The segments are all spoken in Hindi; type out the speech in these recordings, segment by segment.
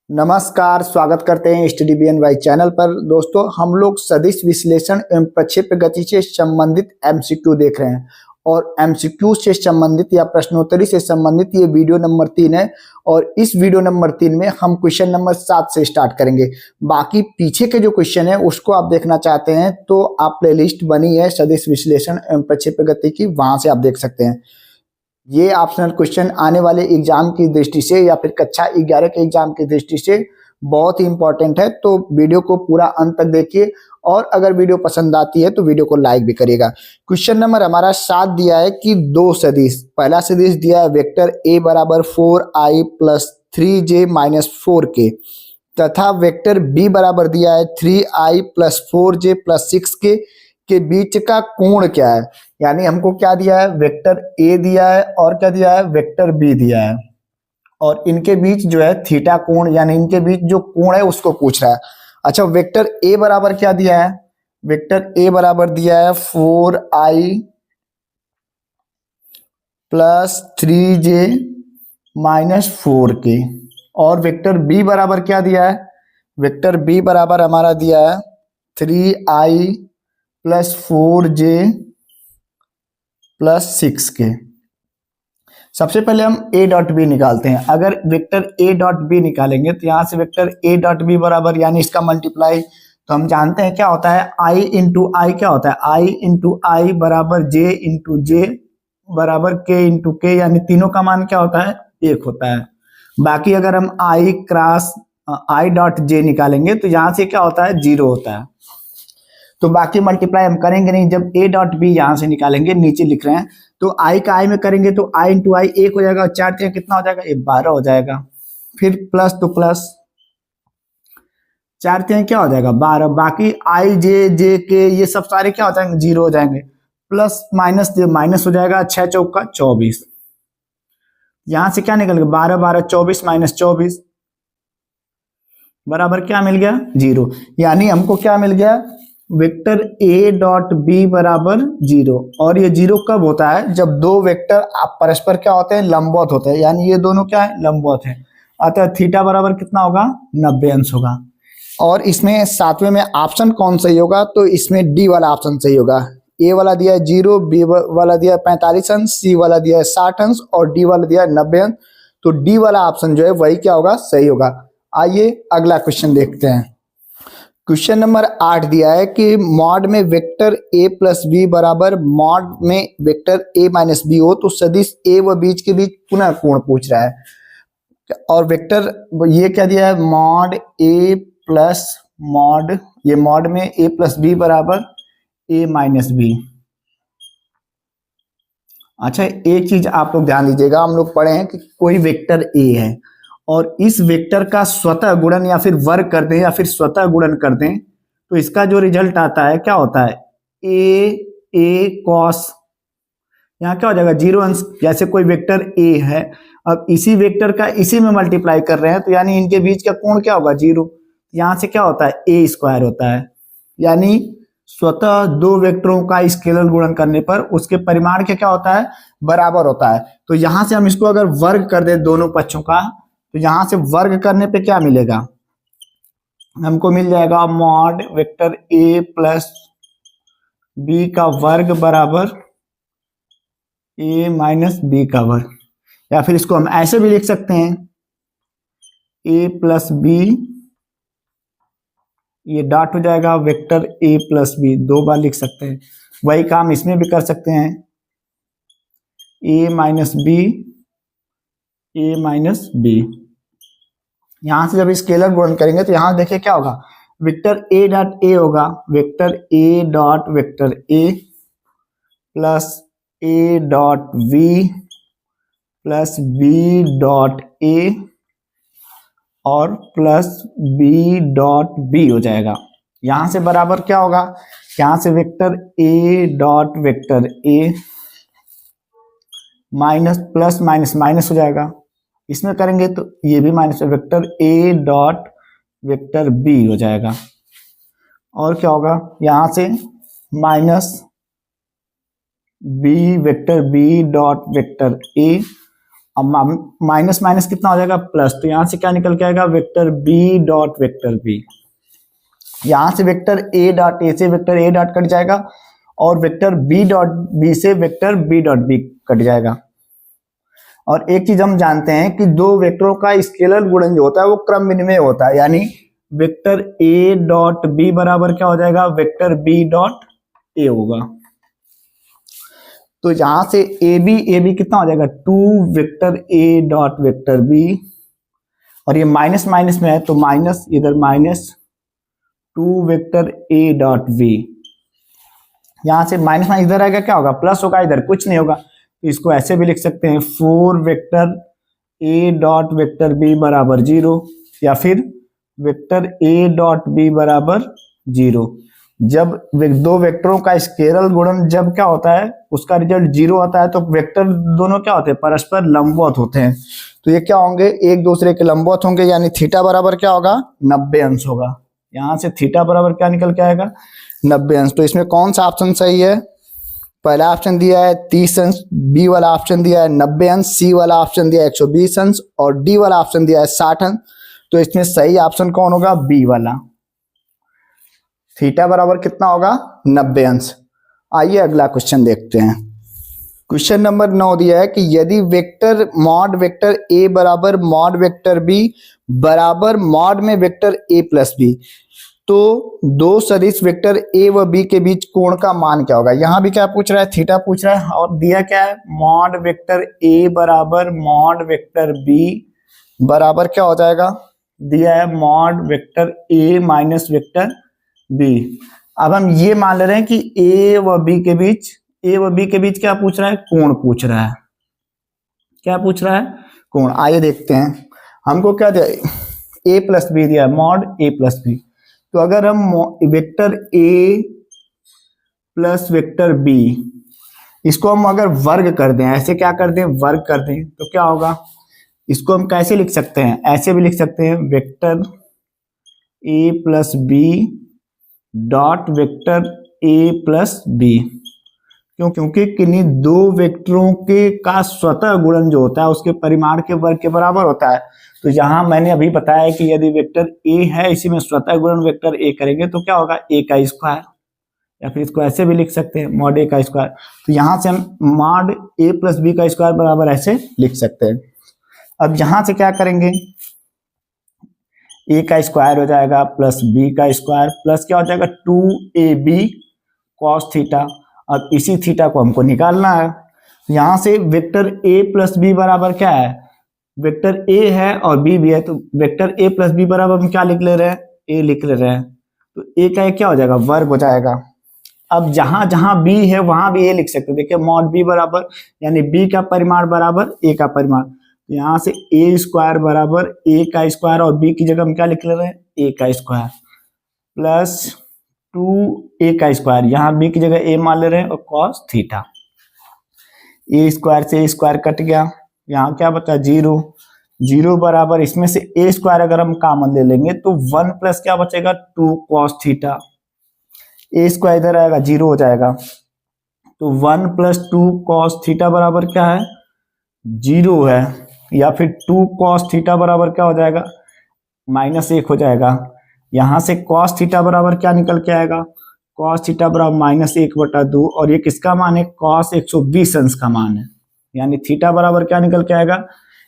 नमस्कार, स्वागत करते हैं स्टडी BNY चैनल पर। दोस्तों, हम लोग सदिश विश्लेषण एवं प्रक्षेप्य गति से संबंधित MCQ देख रहे हैं और MCQ से संबंधित या प्रश्नोत्तरी से संबंधित ये वीडियो नंबर 3 है और इस वीडियो नंबर 3 में हम क्वेश्चन नंबर 7 से स्टार्ट करेंगे। बाकी पीछे के जो क्वेश्चन है उसको आप देखना चाहते हैं तो आप प्लेलिस्ट बनी है सदिश विश्लेषण एवं प्रक्षेप्य गति की, वहां से आप देख सकते हैं। ये ऑप्शनल क्वेश्चन आने वाले एग्जाम की दृष्टि से या फिर कक्षा 11 के एग्जाम की दृष्टि से बहुत ही इंपॉर्टेंट है, तो वीडियो को पूरा अंत तक देखिए और अगर वीडियो पसंद आती है तो वीडियो को लाइक भी करिएगा। क्वेश्चन नंबर हमारा 7 दिया है कि दो सदिश, पहला सदिश दिया है वेक्टर a बराबर 4i plus 3j minus 4k तथा वेक्टर b बराबर दिया है 3i plus 4j plus 6k के बीच का कोण क्या है। यानी हमको क्या दिया है, वेक्टर a दिया है और क्या दिया है, वेक्टर b दिया है और इनके बीच जो है थीटा कोण, यानी इनके बीच जो कोण है उसको पूछ रहा है। अच्छा, वेक्टर a बराबर क्या दिया है, वेक्टर a बराबर दिया है 4i plus 3j minus 4k और वेक्टर b बराबर क्या दिया है, वेक्टर b बराबर हमारा दिया है 3i plus 4j plus 6k। सबसे पहले हम a डॉट बी निकालते हैं। अगर वेक्टर a डॉट बी निकालेंगे तो यहाँ से वेक्टर a डॉट बी बराबर, यानी इसका मल्टीप्लाई, तो हम जानते हैं क्या होता है, i इंटू आई क्या होता है, i इंटू आई बराबर j इंटू जे बराबर k इंटू के, यानी तीनों का मान क्या होता है, 1 होता है। बाकी अगर हम i cross i dot J निकालेंगे तो यहाँ से क्या होता है, 0 होता है। तो बाकी मल्टीप्लाई हम करेंगे नहीं, जब a डॉट बी यहाँ से निकालेंगे, नीचे लिख रहे हैं तो i का i में करेंगे तो i इंटू आई 1 हो जाएगा और 4 3 कितना हो जाएगा, ये 12 हो जाएगा। फिर प्लस तो प्लस 4 3 क्या हो जाएगा, 12। बाकी i जे के ये सब सारे क्या हो जाएंगे, 0 हो जाएंगे। प्लस माइनस माइनस हो जाएगा, 6 चौका 24। यहां से क्या निकल गया, 12 12 24 माइनस 24 बराबर क्या मिल गया, 0। यानी हमको क्या मिल गया, वेक्टर a डॉट बी बराबर 0। और ये 0 कब होता है, जब दो वेक्टर आप परस्पर क्या होते हैं, लंबवत होते हैं, यानी ये दोनों क्या है, लंबवत है। अतः थीटा बराबर कितना होगा, 90 अंश होगा। और इसमें सातवें में ऑप्शन कौन सही होगा, तो इसमें डी वाला ऑप्शन सही होगा। ए वाला दिया है 0, बी वाला दिया है 45 अंश, सी वाला दिया है 60 अंश और डी वाला दिया है 90 अंश। तो डी वाला ऑप्शन जो है वही क्या होगा, सही होगा। आइए अगला क्वेश्चन देखते हैं। क्वेश्चन नंबर 8 दिया है कि मॉड में वेक्टर a प्लस बी बराबर मॉड में वेक्टर a माइनस बी हो तो सदिश a व बीच के बीच पुनः कोण पूछ रहा है। और वेक्टर ये क्या दिया है, मॉड a प्लस मॉड, ये मॉड में a प्लस बी बराबर a माइनस बी। अच्छा, एक चीज आप लोग ध्यान दीजिएगा, हम लोग पढ़े हैं कि कोई वेक्टर a है और इस वेक्टर का स्वतः गुणन या फिर वर्ग कर दें या फिर स्वतः गुणन कर दें तो इसका जो रिजल्ट आता है क्या होता है, a कॉस, यहाँ क्या हो जाएगा, 0 अंश। जैसे कोई वेक्टर a है, अब इसी वेक्टर का इसी में मल्टीप्लाई कर रहे हैं तो यानी इनके बीच का कोण क्या होगा, 0। यहाँ से क्या होता है, a स्क्वायर होता है। यानी स्वतः दो वेक्टरों का स्केलर गुणन करने पर उसके परिमाण क्या क्या होता है, बराबर होता है। तो यहां से हम इसको अगर वर्ग कर दे दोनों पक्षों का तो यहां से वर्ग करने पे क्या मिलेगा, हमको मिल जाएगा mod vector a plus B का वर्ग बराबर a माइनस बी का वर्ग। या फिर इसको हम ऐसे भी लिख सकते हैं, a प्लस बी, ये डॉट हो जाएगा वेक्टर a प्लस बी, 2 बार लिख सकते हैं। वही काम इसमें भी कर सकते हैं, a minus B, a minus B. यहां से जब स्केलर गुणन करेंगे तो यहां देखिए क्या होगा, वेक्टर a डॉट a होगा, vector a dot vector a plus a dot v plus b dot a और प्लस b डॉट b हो जाएगा। यहां से बराबर क्या होगा, यहां से vector a dot vector a minus plus minus minus हो जाएगा, इसमें करेंगे तो ये भी minus, vector a dot vector b हो जाएगा। और क्या होगा, यहां से minus b vector b dot vector a अब माइनस माइनस कितना हो जाएगा प्लस, तो यहां से क्या निकल के आएगा vector B dot vector B. यहां से वेक्टर ए डॉट ए से वेक्टर ए डॉट कट जाएगा और वेक्टर बी डॉट बी से vector B dot B cut जाएगा। और एक चीज हम जानते हैं कि दो वेक्टरों का स्केलर गुणन जो होता है वो क्रम विनिमय होता है, यानी वेक्टर ए डॉट बी बराबर क्या हो जाएगा वेक्टर बी डॉट ए होगा। तो यहां से ए बी कितना हो जाएगा 2 vector A dot vector B, और ये माइनस माइनस में है तो माइनस, इधर minus 2 vector A dot B. यहां से माइनस माइनस इधर आएगा क्या होगा प्लस होगा, इधर कुछ नहीं होगा, तो इसको ऐसे भी लिख सकते हैं 4 vector A dot vector B बराबर 0, या फिर वेक्टर ए डॉट बी बराबर 0। जब दो वेक्टरों का स्केलर गुणन जब क्या होता है उसका रिजल्ट 0 आता है तो वेक्टर दोनों क्या होते हैं परस्पर लंबवत होते हैं, तो ये क्या होंगे एक दूसरे के लंबवत होंगे, यानी थीटा बराबर क्या होगा 90 अंश होगा। यहां से थीटा बराबर क्या निकल के आएगा 90 अंश। तो इसमें कौन सा ऑप्शन सही है, पहला ऑप्शन दिया है 30 अंश, बी वाला ऑप्शन दिया है 90 अंश, सी वाला ऑप्शन दिया है 120 अंश और डी वाला ऑप्शन दिया है 60 अंश। तो इसमें सही ऑप्शन कौन होगा बी वाला, थीटा बराबर कितना होगा 90 अंश। आइए अगला क्वेश्चन देखते हैं। क्वेश्चन नंबर 9 दिया है कि यदि वेक्टर मॉड वेक्टर ए बराबर मॉड वेक्टर बी बराबर मॉड में वेक्टर ए प्लस बी, तो दो सदिश वेक्टर ए व बी के बीच कोण का मान क्या होगा। यहां भी क्या पूछ रहा है थीटा पूछ रहा है, और दिया क्या है मॉड वेक्टर ए बराबर मॉड वेक्टर बी बराबर क्या हो जाएगा, दिया है mod vector A minus vector B. अब हम ये मान ले रहे हैं कि ए व बी के बीच क्या पूछ रहा है कोण पूछ रहा है, क्या पूछ रहा है कोण। आइए देखते हैं, हमको क्या दिया ए प्लस बी दिया मॉड ए प्लस बी, तो अगर हम vector A plus vector B इसको हम अगर वर्ग कर दें, ऐसे क्या कर दें वर्ग कर दें, तो क्या होगा, इसको हम कैसे लिख सकते हैं, ऐसे भी लिख सकते हैं vector A plus B dot vector A plus B. क्योंकि किन्हीं दो वेक्टरों के का स्वतः गुणन जो होता है उसके परिमाण के वर्ग के बराबर होता है। तो यहां मैंने अभी बताया कि यदि वेक्टर ए है इसी में स्वतः गुणन वेक्टर ए करेंगे तो क्या होगा ए का स्क्वायर, या फिर इसको ऐसे भी लिख सकते हैं मॉड ए का स्क्वायर। तो यहां से हम मॉड ए प्लस बी का स्क्वायर बराबर ऐसे लिख सकते हैं। अब यहां से क्या करेंगे ए का स्क्वायर हो जाएगा प्लस बी का स्क्वायर प्लस क्या हो जाएगा 2ab cos थीटा। अब इसी थीटा को हमको निकालना है, यहां से वेक्टर ए प्लस बी बराबर क्या है, वेक्टर ए है और बी भी है, तो वेक्टर ए प्लस बी बराबर हम क्या लिख ले रहे हैं ए लिख ले रहे हैं, तो ए का क्या हो जाएगा वर्ग हो जाएगा। अब जहां जहां बी है वहां भी ए लिख सकते हैं, देखिए मॉड बी बराबर यानी बी का परिमाण बराबर ए का परिमाण, यहां से ए स्क्वायर बराबर ए का स्क्वायर और बी की जगह हम क्या लिख ले रहे हैं ए का स्क्वायर प्लस 2a का स्क्वायर, यहां बी की जगह ए मान ले रहे हैं और cos थीटा। ए स्क्वायर से ए स्क्वायर कट गया, यहां क्या बचा 0 बराबर इसमें से ए स्क्वायर अगर हम कॉमन ले लेंगे तो 1 प्लस क्या बचेगा 2 cos थीटा, ए स्क्वायर इधर आएगा 0 हो जाएगा, तो 1 प्लस 2 cos थीटा बराबर क्या है 0 है, या फिर 2 cos थीटा बराबर क्या हो जाएगा -1 हो जाएगा। यहां से cos थीटा बराबर क्या निकल के आएगा cos थीटा बराबर -1/2, और ये किसका मान है cos 120 अंश का मान है, यानी थीटा बराबर क्या निकल के आएगा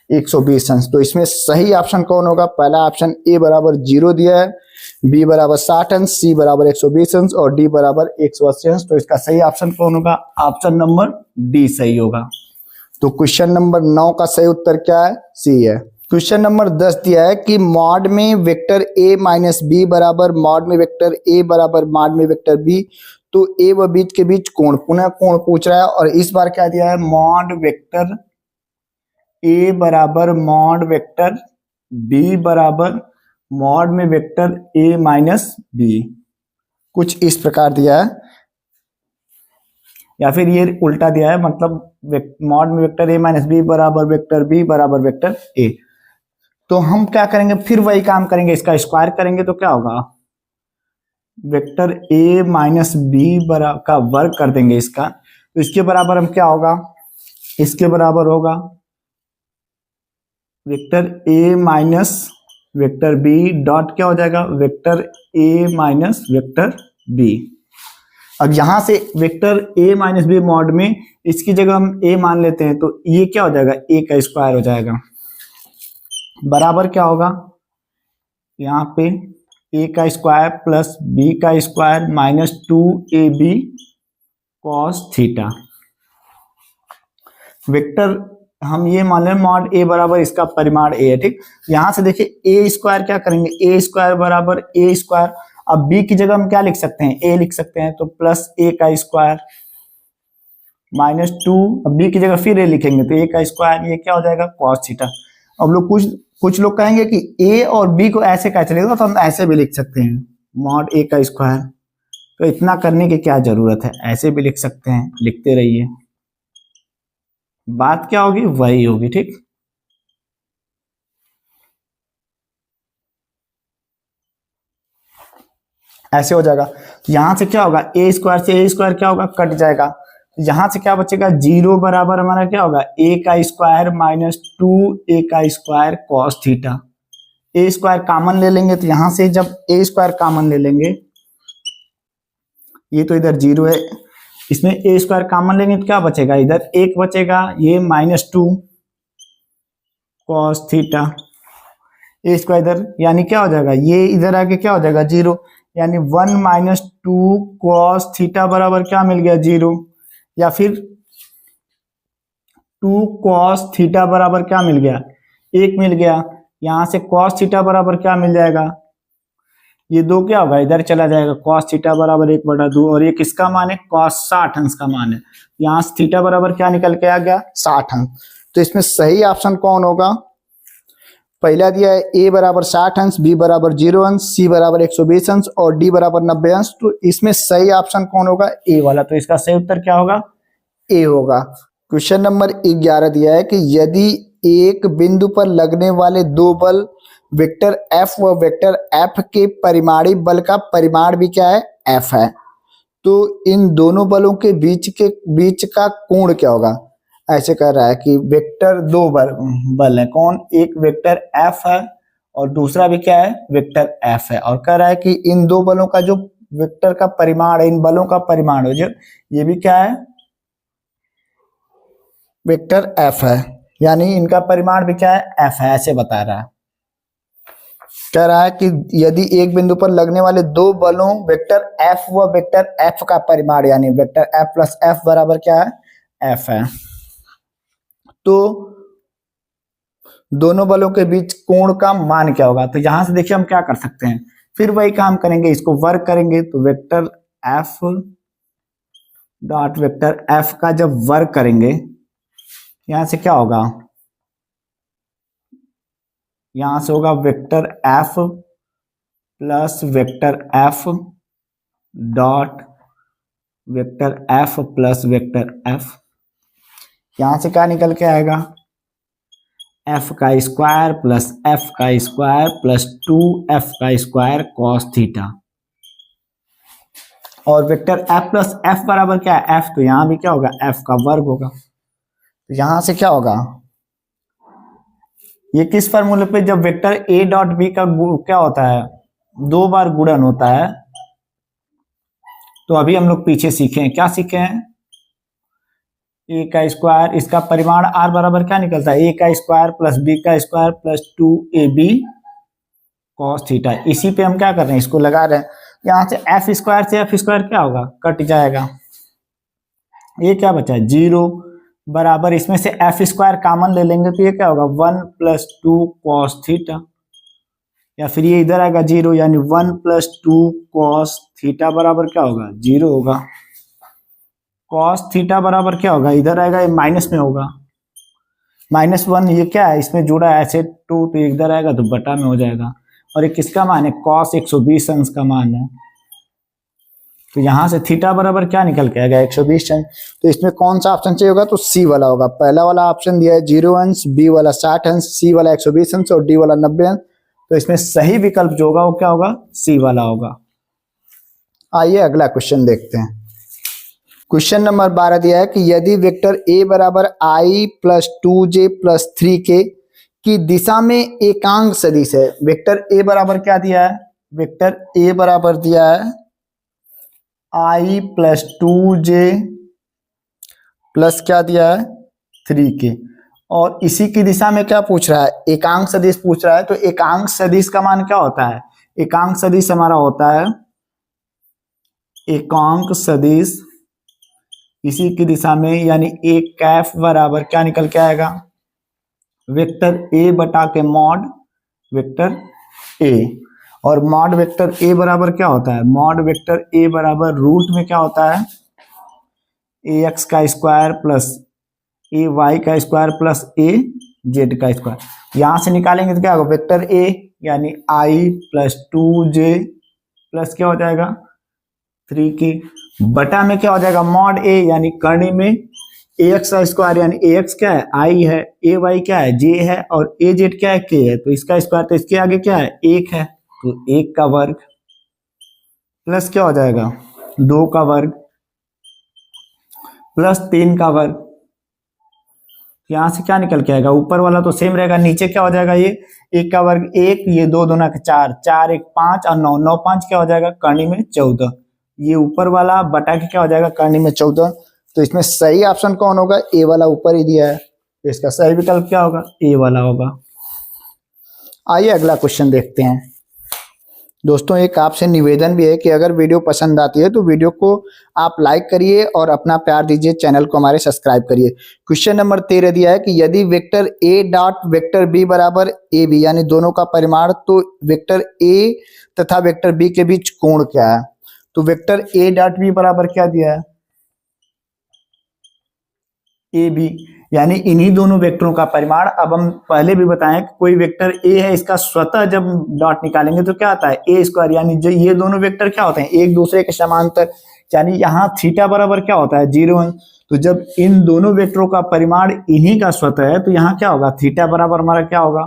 120 अंश। तो इसमें सही ऑप्शन कौन होगा, पहला ऑप्शन ए बराबर 0 दिया है, बी बराबर 60 अंश, सी बराबर 120 अंश और डी बराबर 180 अंश। तो इसका सही ऑप्शन कौन होगा, ऑप्शन नंबर डी सही होगा। तो क्वेश्चन नंबर 9 का सही उत्तर क्या है सी है। क्वेश्चन नंबर 10 दिया है कि मॉड में वेक्टर a माइनस बी बराबर मॉड में वेक्टर a बराबर मॉड में वेक्टर b, तो a व b के बीच कोण, पुनः कोण पूछ रहा है, और इस बार क्या दिया है मॉड वेक्टर a बराबर मॉड वेक्टर b बराबर मॉड में वेक्टर a माइनस b, कुछ इस प्रकार दिया है, या फिर ये उल्टा दिया है, मतलब मॉड में वेक्टर a माइनस बी बराबर वेक्टर b बराबर वेक्टर a। तो हम क्या करेंगे फिर वही काम करेंगे, इसका स्क्वायर करेंगे तो क्या होगा वेक्टर a माइनस बी का वर्ग कर देंगे इसका, तो इसके बराबर हम क्या होगा, इसके बराबर होगा vector A minus vector B dot क्या हो जाएगा, vector A minus vector B. अब यहां से vector A minus B mod में इसकी जगह हम ए मान लेते हैं, तो ये क्या हो जाएगा, ए का स्क्वायर हो जाएगा, बराबर क्या होगा, यहाँ पे ए का स्क्वायर प्लस बी का square minus 2ab cos theta. Vector हम ये मान लें मॉड ए बराबर इसका परिमाण ए है, ठीक। यहां से देखिए ए स्क्वायर क्या करेंगे, ए स्क्वायर बराबर ए स्क्वायर। अब बी की जगह हम क्या लिख सकते हैं, ए लिख सकते हैं, तो प्लस ए का स्क्वायर माइनस 2, अब बी की जगह फिर ए लिखेंगे तो ए का स्क्वायर, ये क्या हो जाएगा, कॉस थीटा। अब लोग कुछ लोग कहेंगे कि ए और बी को ऐसे कैसे लिखेगा, तो हम ऐसे भी लिख सकते हैं, मॉड ए का स्क्वायर। तो इतना करने की क्या जरूरत है, ऐसे भी लिख सकते हैं, लिखते रहिए, बात क्या होगी वही होगी, ठीक। ऐसे हो जाएगा। यहां से क्या होगा, ए स्क्वायर से ए स्क्वायर क्या होगा, कट जाएगा। यहां से क्या बचेगा, 0 बराबर हमारा क्या होगा, ए का स्क्वायर माइनस 2a का स्क्वायर कॉस थीटा। ए स्क्वायर कॉमन ले लेंगे, तो यहां से जब ए स्क्वायर कॉमन ले लेंगे, ये तो इधर 0 है, इसमें ए स्क्वायर कॉमन लेंगे तो क्या बचेगा, इधर 1 बचेगा, ये माइनस 2 कॉस थीटा। ए स्क्वायर इधर यानी क्या हो जाएगा, ये इधर आके क्या हो जाएगा 0, यानी 1 माइनस 2 कॉस थीटा बराबर क्या मिल गया 0, या फिर 2 कॉस थीटा बराबर क्या मिल गया, 1 मिल गया। यहां से कॉस थीटा बराबर क्या मिल जाएगा, ये 2 क्या होगा, इधर चला जाएगा, कॉस थीटा बराबर 1/2, और ये किसका मान है, कॉस 60 अंश का मान है। यहां से थीटा बराबर क्या निकल के आ गया, 60 अंश। तो इसमें सही ऑप्शन कौन होगा, पहला दिया है ए बराबर 60 अंश, बी बराबर 0 अंश, सी बराबर 120 अंश और डी बराबर 90 अंश। तो इसमें सही ऑप्शन कौन होगा, ए वाला। तो इसका सही उत्तर क्या होगा, ए होगा। क्वेश्चन नंबर 11 दिया है कि यदि एक बिंदु पर लगने वाले दो बल वेक्टर एफ व वेक्टर एफ के परिमाणी बल का परिमाण भी क्या है, एफ है, तो इन दोनों बलों के बीच का कोण क्या होगा। ऐसे कर रहा है कि वेक्टर दो बल है, कौन, एक वेक्टर एफ है और दूसरा भी क्या है, वेक्टर एफ है, और कह रहा है कि इन दो बलों का जो वेक्टर का परिमाण है, इन बलों का परिमाण हो जो ये भी क्या है, वेक्टर एफ है, यानी इनका परिमाण भी क्या है, एफ है, ऐसे बता रहा है। कह रहा है कि यदि एक बिंदु पर लगने वाले दो बलों वेक्टर एफ व वेक्टर एफ का परिमाण यानी वेक्टर एफ प्लस एफ बराबर क्या है, एफ है, तो दोनों बलों के बीच कोण का मान क्या होगा। तो यहां से देखिए हम क्या कर सकते हैं, फिर वही काम करेंगे, इसको वर्क करेंगे, तो vector F dot vector F का जब वर्क करेंगे, यहां से क्या होगा, यहां से होगा vector F plus vector F dot vector F plus vector F. यहां से क्या निकल के आएगा, एफ का स्क्वायर प्लस एफ का स्क्वायर प्लस 2f का स्क्वायर कॉस थीटा, और वेक्टर एफ प्लस एफ बराबर क्या है, एफ, तो यहां भी क्या होगा, एफ का वर्ग होगा। तो यहां से क्या होगा, ये किस फॉर्मूले पे, जब वेक्टर ए डॉट बी का क्या होता है, 2 बार गुणन होता है। तो अभी हम लोग पीछे सीखे हैं, क्या सीखे हैं, ए का स्क्वायर, इसका परिमाण आर बराबर क्या निकलता है, ए का स्क्वायर प्लस बी का square plus 2ab cos theta. इसी पे हम क्या कर रहे हैं, इसको लगा रहे हैं। यहां से एफ स्क्वायर से एफ स्क्वायर क्या होगा, कट जाएगा, ये क्या बचा है 0 बराबर, इसमें से एफ स्क्वायर कॉमन ले लेंगे तो ये क्या होगा 1 प्लस 2 कॉस थीटा, या फिर ये इधर आएगा 0, यानी 1 प्लस 2 कॉस थीटा बराबर क्या होगा 0 होगा। कॉस थीटा बराबर क्या होगा, इधर आएगा, ये माइनस में होगा, -1, ये क्या है, इसमें जुड़ा है ऐसे 2, तो इधर आएगा तो बटा में हो जाएगा, और ये किसका मान है, कॉस 120 अंश का मान है। तो यहां से थीटा बराबर क्या निकल के आएगा 120 अंश। तो इसमें कौन सा ऑप्शन चाहिए होगा, तो सी वाला होगा। पहला वाला ऑप्शन दिया है 0 अंश, बी वाला 60 अंश, सी वाला 120 अंश और डी वाला 90 अंश। तो इसमें सही विकल्प जो होगा वो क्या होगा, सी वाला होगा। आइए अगला क्वेश्चन देखते हैं। क्वेश्चन नंबर 12 दिया है कि यदि वेक्टर ए बराबर i plus 2j plus 3k की दिशा में एकांक सदिश है। वेक्टर ए बराबर क्या दिया है, वेक्टर ए बराबर दिया है i प्लस 2j प्लस क्या दिया है 3k, और इसी की दिशा में क्या पूछ रहा है, एकांक सदिश पूछ रहा है। तो एकांक सदिश का मान क्या होता है, एकांक सदिश हमारा होता है एकांक सदिश इसी की दिशा में, यानी ए कैफ बराबर क्या निकल के आएगा, वेक्टर ए बटा के मॉड वेक्टर ए। और मॉड वेक्टर ए बराबर क्या होता है, मॉड वेक्टर ए बराबर रूट में क्या होता है ए एक्स का स्क्वायर प्लस ए वाई का स्क्वायर प्लस ए जेड का स्क्वायर। यहां से निकालेंगे तो क्या होगा, वेक्टर ए यानी आई प्लस 2j प्लस क्या हो जाएगा 3k बटा में क्या हो जाएगा मॉड ए, यानी करनी में ए एक्स का स्क्वायर, यानी ए एक्स क्या है आई है, ए वाई क्या है जे है, और ए जेड क्या है के है, तो इसका स्क्वायर, तो इसके आगे क्या है एक है, तो एक का वर्ग प्लस क्या हो जाएगा 2 का वर्ग प्लस 3 का वर्ग। यहां से क्या निकल के आएगा, ऊपर वाला तो सेम रहेगा, नीचे क्या हो जाएगा ये एक का वर्ग एक, ये 2 दूना का 4, 4 1 5 और 9 9 5 क्या हो जाएगा करनी में 14, ये ऊपर वाला बटा के क्या हो जाएगा करनी में 14। तो इसमें सही ऑप्शन कौन होगा, ए वाला ऊपर ही दिया है, तो इसका सही विकल्प क्या होगा ए वाला होगा। आइए अगला क्वेश्चन देखते हैं। दोस्तों एक आपसे निवेदन भी है कि अगर वीडियो पसंद आती है तो वीडियो को आप लाइक करिए और अपना प्यार दीजिए, चैनल को हमारे सब्सक्राइब करिए। क्वेश्चन नंबर 13 दिया है कि यदि vector A dot vector B बराबर ए बी, यानी दोनों का परिमाण, तो वेक्टर ए तथा वेक्टर बी के बीच कोण क्या है। तो वेक्टर ए डॉट बी बराबर क्या दिया है ए बी, यानी इन्हीं दोनों वेक्टरों का परिमाण। अब हम पहले भी बताएं कि कोई वेक्टर ए है, इसका स्वतः जब डॉट निकालेंगे तो क्या आता है ए स्क्वायर, यानी जो ये दोनों वेक्टर क्या होते हैं एक दूसरे के समांतर, यानी यहाँ थीटा बराबर क्या होता है 0 1। तो जब इन दोनों वेक्टरों का परिमाण इन्हीं का स्वतः है तो यहाँ क्या होगा थीटा बराबर हमारा क्या होगा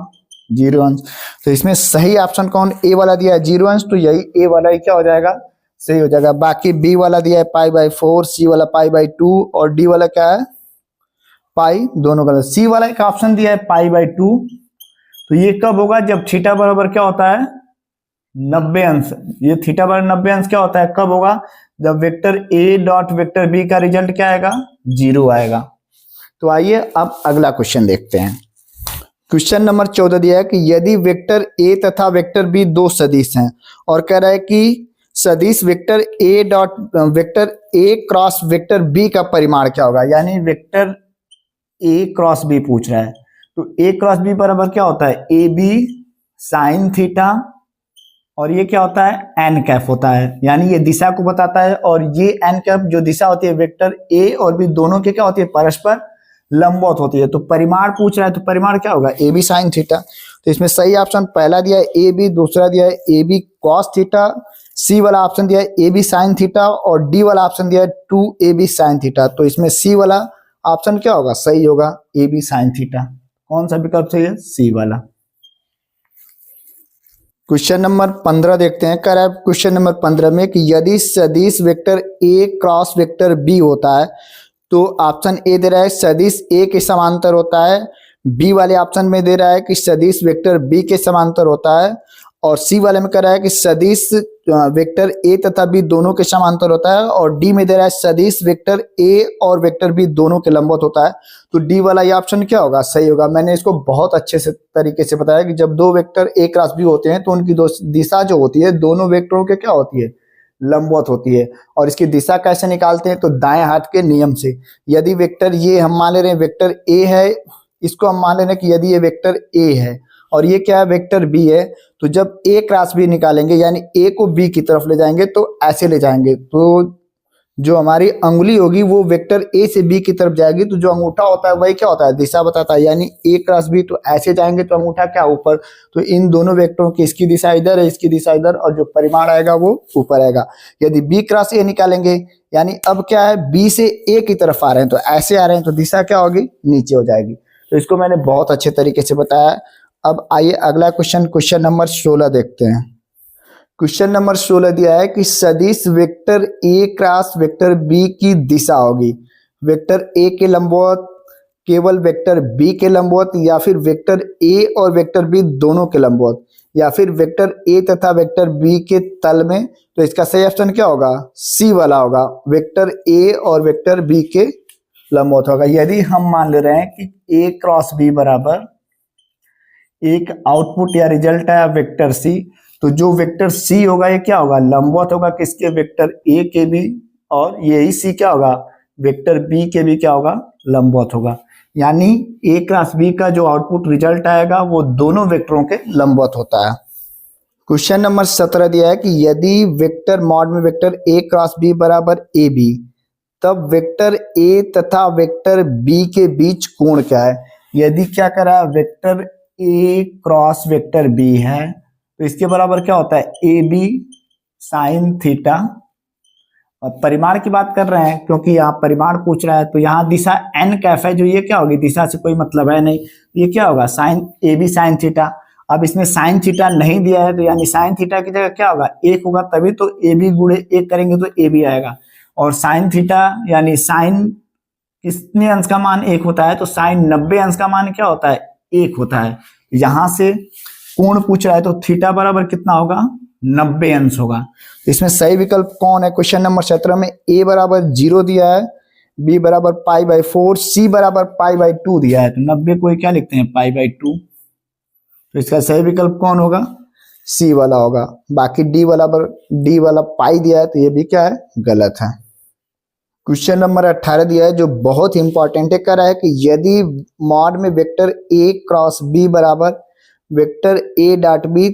0 अंश। तो इसमें सही ऑप्शन कौन ए वाला दिया है 0 अंश, तो यही ए वाला ही क्या हो जाएगा सही हो जाएगा। बाकी बी वाला दिया है π/4, सी वाला π/2 और डी वाला क्या है पाई, दोनों गलत। सी वाला एक ऑप्शन दिया है π/2, तो ये कब होगा जब थीटा बराबर क्या होता है 90 अंश। ये थीटा बराबर 90 अंश क्या होता है कब होगा, जब vector A dot vector B का रिजल्ट क्या आएगा 0 आएगा। तो आइए अब अगला क्वेश्चन देखते हैं। क्वेश्चन नंबर 14 दिया है कि यदि वेक्टर ए तथा वेक्टर बी दो सदिश हैं और कह रहा है कि सदिश vector A dot vector A cross vector B का परिमाण क्या होगा, यानी वेक्टर ए क्रॉस बी पूछ रहा है। तो ए क्रॉस बी बराबर क्या होता है ए बी साइन थीटा, और ये क्या होता है एन कैप होता है, यानी ये दिशा को बताता है, और ये एन कैप जो दिशा होती है वेक्टर ए और बी दोनों के क्या होती है परस्पर लंबवत होती है। तो परिमाण पूछ रहा है, तो परिमाण क्या होगा ए बी साइन थीटा। तो इसमें सही ऑप्शन पहला दिया है ए बी, दूसरा दिया है ए बी कॉस थीटा, सी वाला ऑप्शन दिया है ए बी साइन थीटा, और डी वाला ऑप्शन दिया है 2ab साइन थीटा। तो इसमें सी वाला ऑप्शन क्या होगा सही होगा ए बी साइन थीटा। कौन सा विकल्प सही है सी वाला। क्वेश्चन नंबर 15 देखते हैं। कह रहा है क्वेश्चन नंबर 15 में कि यदि सदिश vector A cross vector B होता है, तो ऑप्शन ए दे रहा है सदिश ए के समांतर होता है, बी वाले ऑप्शन में दे रहा है कि सदिश वेक्टर बी के समांतर होता है, और सी वाले में कह रहा है कि सदिश वेक्टर ए तथा बी दोनों के समांतर होता है, और डी में दे रहा है सदिश वेक्टर ए और वेक्टर बी दोनों के लंबवत होता है। तो डी वाला ये ऑप्शन क्या होगा सही होगा। मैंने इसको बहुत अच्छे से तरीके से बताया कि जब दो वेक्टर ए क्रॉस बी होते हैं तो उनकी दिशा जो होती है दोनों वेक्टरों के क्या होती है लंबवत होती है, और इसकी दिशा कैसे निकालते हैं तो दाएं हाथ के नियम से। यदि वेक्टर ये हम मान ले रहे हैं वेक्टर ए है, इसको हम मान ले रहे हैं कि यदि ये वेक्टर ए है और ये क्या है वेक्टर बी है, तो जब ए क्रॉस बी निकालेंगे यानी ए को बी की तरफ ले जाएंगे तो ऐसे ले जाएंगे, तो जो हमारी अंगुली होगी वो वेक्टर ए से बी की तरफ जाएगी, तो जो अंगूठा होता है वही क्या होता है दिशा बताता है, यानी ए क्रॉस बी, तो ऐसे जाएंगे तो अंगूठा क्या ऊपर। तो इन दोनों वेक्टरों की इसकी दिशा इधर है, इसकी दिशा इधर, और जो परिमाण आएगा वो ऊपर आएगा। यदि बी क्रॉस ए निकालेंगे यानी अब क्या है बी से ए की तरफ आ रहे हैं तो ऐसे आ रहे हैं, तो दिशा क्या होगी नीचे हो जाएगी। तो इसको मैंने बहुत अच्छे तरीके से बताया। अब आइए अगला क्वेश्चन, क्वेश्चन नंबर 16 देखते हैं। क्वेश्चन नंबर 16 दिया है कि सदिश vector A cross vector B की दिशा होगी वेक्टर ए के लंबवत केवल वेक्टर बी के लंबवत, या फिर वेक्टर ए और वेक्टर बी दोनों के लंबवत, या फिर वेक्टर ए तथा वेक्टर बी के तल में। तो इसका सही ऑप्शन क्या होगा? सी वाला होगा, वेक्टर ए और वेक्टर बी के लंबवत होगा। यदि हम मान ले रहे हैं कि ए क्रॉस बी बराबर एक आउटपुट या रिजल्ट है वेक्टर सी, तो जो वेक्टर सी होगा ये क्या होगा? लंबवत होगा किसके? वेक्टर ए के भी, और यही सी क्या होगा? वेक्टर बी के भी क्या होगा? लंबवत होगा। यानी ए क्रॉस बी का जो आउटपुट रिजल्ट आएगा वो दोनों वेक्टरों के लंबवत होता है। क्वेश्चन नंबर 17 दिया है कि यदि वेक्टर मॉड में वेक्टर ए क्रॉस बी बराबर ए बी, तब वेक्टर ए तथा वेक्टर बी के बीच कोण क्या है? यदि क्या करा, vector A cross vector B है, तो इसके बराबर क्या होता है? A B sine theta. और परिमाण की बात कर रहे हैं क्योंकि यहाँ परिमाण पूछ रहा है, तो यहाँ दिशा एन कैफ है, जो ये क्या होगी? दिशा से कोई मतलब है नहीं, ये क्या होगा? Sine A B sine theta. अब इसमें साइन थीटा नहीं दिया है, तो यानी साइन थीटा की जगह क्या होगा? एक होगा, तभी तो ए बी गुणे एक करेंगे तो ए बी आएगा। और साइन थीटा यानी साइन कितने अंश का मान एक होता है? तो साइन 90 अंश का मान क्या होता है? एक होता है। यहां से कोण पूछ रहा है, तो थीटा बराबर कितना होगा? 90 अंश होगा। इसमें सही विकल्प कौन है? क्वेश्चन नंबर 17 में ए बराबर 0 दिया है, बी बराबर π/4, सी बराबर π/2 दिया है, तो 90 को क्या लिखते हैं? π/2। तो इसका सही विकल्प कौन होगा? सी वाला होगा। बाकी डी वाला पाई दिया है, तो ये भी क्या है? गलत है। क्वेश्चन नंबर 18 दिया है जो बहुत ही इंपॉर्टेंट है, कह रहा है कि यदि मॉड में वेक्टर ए क्रॉस बी बराबर वेक्टर ए डॉट बी,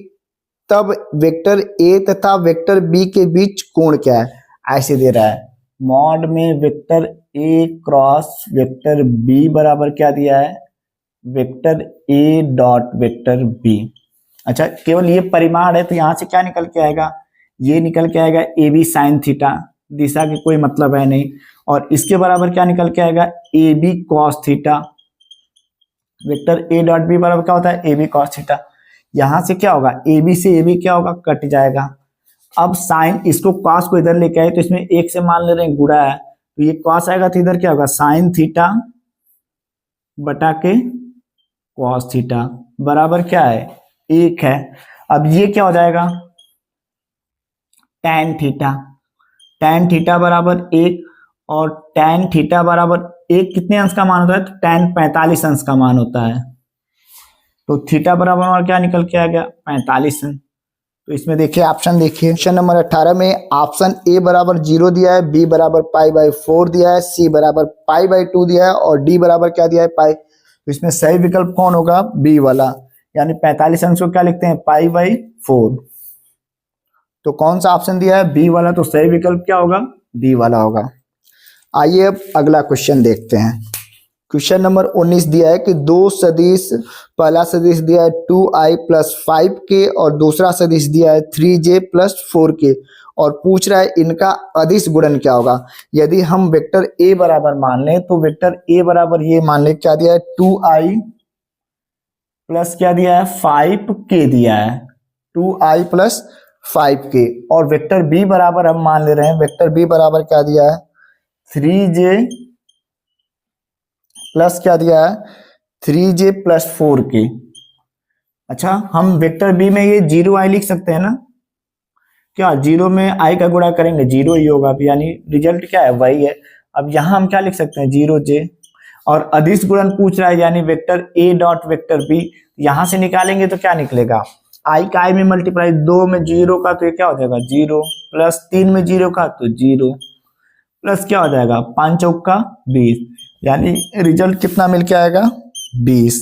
तब वेक्टर ए तथा वेक्टर बी के बीच कोण क्या है? ऐसे दे रहा है। मॉड में vector A cross vector B बराबर क्या दिया है? Vector A dot vector B. अच्छा, केवल ये परिमाण है, तो यहां से क्या निकल के आएगा? ये निकल के आएगा ए बी साइन थीटा, दिशा की कोई मतलब है नहीं। और इसके बराबर क्या निकल के आएगा? A B cos theta. Vector A dot B बराबर क्या होता है? A B cos theta. यहां से क्या होगा? ए बी से ए बी क्या होगा? कट जाएगा। अब साइन, इसको कॉस को इधर लेके आए, तो इसमें एक से मान ले रहे हैं गुणा है, तो ये कॉस आएगा, तो इधर क्या होगा? साइन थीटा बटा के कॉस थीटा बराबर क्या है? एक है। अब ये क्या हो जाएगा? Tan theta. टैन थीटा बराबर एक, और टैन थीटा बराबर एक कितने अंश का मान होता है? तो टैन 45 अंश का मान होता है। तो थीटा बराबर और क्या निकल के आ गया? 45 अंश। तो इसमें देखिए ऑप्शन देखिए, क्वेश्चन नंबर 18 में ऑप्शन ए बराबर 0 दिया है, बी बराबर π/4 दिया है, सी बराबर π/2 दिया है, और डी बराबर क्या दिया है? पाई। तो इसमें सही विकल्प कौन होगा? बी वाला, यानी 45 अंश को क्या लिखते हैं? π/4। तो कौन सा ऑप्शन दिया है? बी वाला। तो सही विकल्प क्या होगा? बी वाला होगा। आइए अब अगला क्वेश्चन देखते हैं। क्वेश्चन नंबर 19 दिया है कि दो सदिश, पहला सदिश दिया है 2i + 5k और दूसरा सदिश दिया है 3j + 4k, और पूछ रहा है इनका अदिश गुणन क्या होगा। यदि हम वेक्टर a बराबर मान लें, तो वेक्टर a बराबर ये मान लें, क्या दिया है? 2i प्लस क्या दिया है? 5k दिया है, 2i + 5k। और वेक्टर b बराबर हम मान ले रहे हैं, वेक्टर b बराबर क्या दिया है? 3j प्लस क्या दिया है? 3j + 4k। अच्छा, हम वेक्टर बी में ये 0i लिख सकते हैं ना? क्या 0 में i का गुणा करेंगे 0 ही होगा, यानी रिजल्ट क्या है? वही है। अब यहां हम क्या लिख सकते हैं? 0j। और अदिश गुणन पूछ रहा है, यानी vector a dot vector b, यहां से निकालेंगे तो क्या निकलेगा? i का i में मल्टीप्लाई, 2 में 0 का, तो ये क्या हो जाएगा? 0, प्लस 3 में 0 का, तो 0, प्लस क्या हो जाएगा? 5 चौका 20, यानी रिजल्ट कितना मिल के आएगा? 20।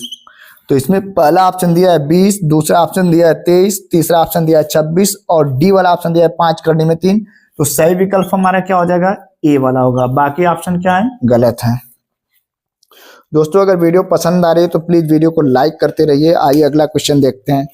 तो इसमें पहला ऑप्शन दिया है 20, दूसरा ऑप्शन दिया है 23, तीसरा ऑप्शन दिया है 26, और डी वाला ऑप्शन दिया है 5 करने में 3। तो सही विकल्प हमारा क्या हो जाएगा? ए वाला होगा। बाकी ऑप्शन क्या है? गलत है। दोस्तों, अगर वीडियो पसंद आ रही है तो प्लीज वीडियो को लाइक करते रहिए। आइए अगला क्वेश्चन देखते हैं।